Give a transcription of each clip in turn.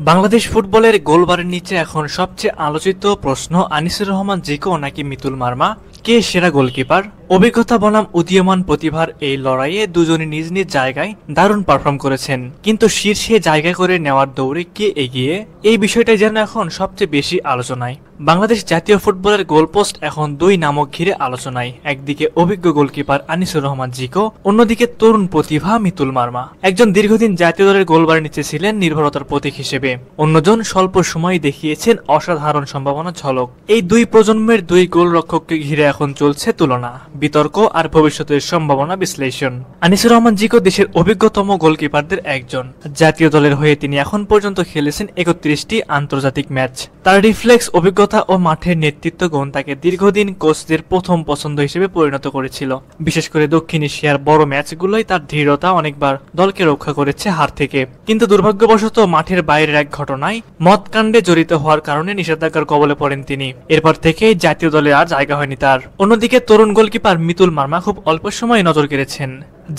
বাংলাদেশ ফুটবলের গোলবারের নিচে এখন সবচেয়ে আলোচিত প্রশ্ন আনিসুর রহমান জিকো নাকি মিতুল মার্মা, কে সেরা গোলকিপার? অভিজ্ঞতা বনাম উদীয়মান প্রতিভার এই লড়াইয়ে দুজনই নিজ নিজ জায়গায় দারুণ পারফর্ম করেছেন, কিন্তু শীর্ষে জায়গা করে নেওয়ার দৌড়ে কে এগিয়ে, এই বিষয়টাই যেন এখন সবচেয়ে বেশি আলোচনায়। বাংলাদেশ জাতীয় ফুটবলের গোলপোস্ট এখন দুই নামক ঘিরে আলোচনায়। একদিকে অভিজ্ঞ গোলকিপার আনিসুর রহমান জিকো, অন্যদিকে তরুণ প্রতিভা মিতুল মার্মা। একজন দীর্ঘদিন জাতীয় দলের গোলবারের নিচে ছিলেন নির্ভরতার প্রতীক হিসেবে, অন্যজন স্বল্প সময় দেখিয়েছেন অসাধারণ সম্ভাবনা ঝলক। এই দুই প্রজন্মের দুই গোলরক্ষককে ঘিরে এখন চলছে তুলনা, বিতর্ক আর ভবিষ্যতের সম্ভাবনা বিশ্লেষণ। আনিসুর রহমান জিকো দেশের অভিজ্ঞতম গোলকিপারদের একজন। জাতীয় দলের হয়ে তিনি এখন পর্যন্ত খেলেছেন ৩১টি আন্তর্জাতিক ম্যাচ। তার রিফ্লেক্স, অভিজ্ঞতা ও মাঠের নেতৃত্ব গুণ তাকে দীর্ঘদিন কোচদের প্রথম পছন্দ হিসেবে পরিণত করেছিল। বিশেষ করে দক্ষিণ এশিয়ার বড় ম্যাচগুলোয় তার দৃঢ়তা অনেকবার দলকে রক্ষা করেছে হার থেকে। কিন্তু দুর্ভাগ্যবশত মাঠের বাইরের এক ঘটনায় মদকাণ্ডে জড়িত হওয়ার কারণে নিষেধাজ্ঞার কবলে পড়েন তিনি। এরপর থেকে জাতীয় দলে আর জায়গা হয়নি তার। অন্যদিকে তরুণ গোলকিপার মিতুল মার্মা খুব অল্প সময়ে নজর কেড়েছেন।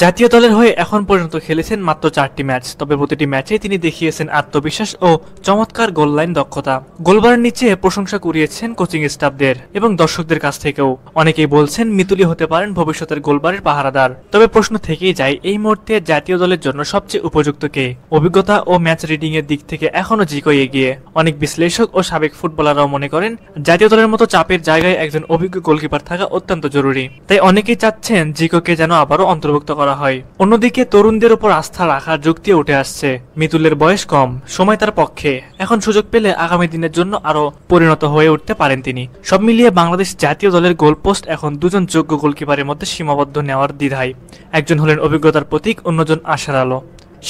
জাতীয় দলের হয়ে এখন পর্যন্ত খেলেছেন মাত্র 4টি ম্যাচ, তবে প্রতিটি ম্যাচে তিনি দেখিয়েছেন আত্মবিশ্বাস ও চমৎকার গোল লাইন দক্ষতা। গোলবারের নিচে প্রশংসা কুড়িয়েছেন কোচিং স্টাফদের এবং দর্শকদের কাছ থেকেও। অনেকেই বলছেন মিতুলই হতে পারেন ভবিষ্যতের গোলবারের পাহারাদার। তবে প্রশ্ন থেকেই যায়, এই মুহূর্তে জাতীয় দলের জন্য সবচেয়ে উপযুক্ত কে? অভিজ্ঞতা ও ম্যাচ রিডিং এর দিক থেকে এখনো জিকোই এগিয়ে। অনেক বিশ্লেষক ও সাবেক ফুটবলাররাও মনে করেন জাতীয় দলের মতো চাপের জায়গায় একজন অভিজ্ঞ গোলকিপার থাকা অত্যন্ত জরুরি। তাই অনেকেই চাচ্ছেন জিকোকে যেন আবারও অন্তর্ভুক্ত করা হয়। অন্যদিকে তরুণদের উপর আস্থা রাখার যুক্তি উঠে আসছে। মিতুলের বয়স কম, সময় তার পক্ষে। এখন সুযোগ পেলে আগামী দিনের জন্য আরো পরিণত হয়ে উঠতে পারেন তিনি। সব মিলিয়ে বাংলাদেশ জাতীয় দলের গোলপোস্ট এখন দুজন যোগ্য গোলকিপারের মধ্যে সীমাবদ্ধ নেওয়ার দ্বিধায়। একজন হলেন অভিজ্ঞতার প্রতীক, অন্যজন আশার আলো।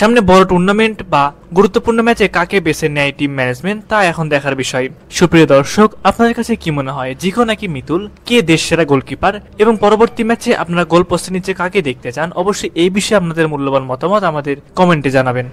সামনে বড় টুর্নামেন্ট বা গুরুত্বপূর্ণ ম্যাচে কাকে বেছে নেয় টিম ম্যানেজমেন্ট, তা এখন দেখার বিষয়। সুপ্রিয় দর্শক, আপনাদের কাছে কি মনে হয়, জিকো নাকি মিতুল, কে দেশ সেরা গোলকিপার? এবং পরবর্তী ম্যাচে আপনারা গোল পোস্টের নিচে কাকে দেখতে চান? অবশ্যই এই বিষয়ে আপনাদের মূল্যবান মতামত আমাদের কমেন্টে জানাবেন।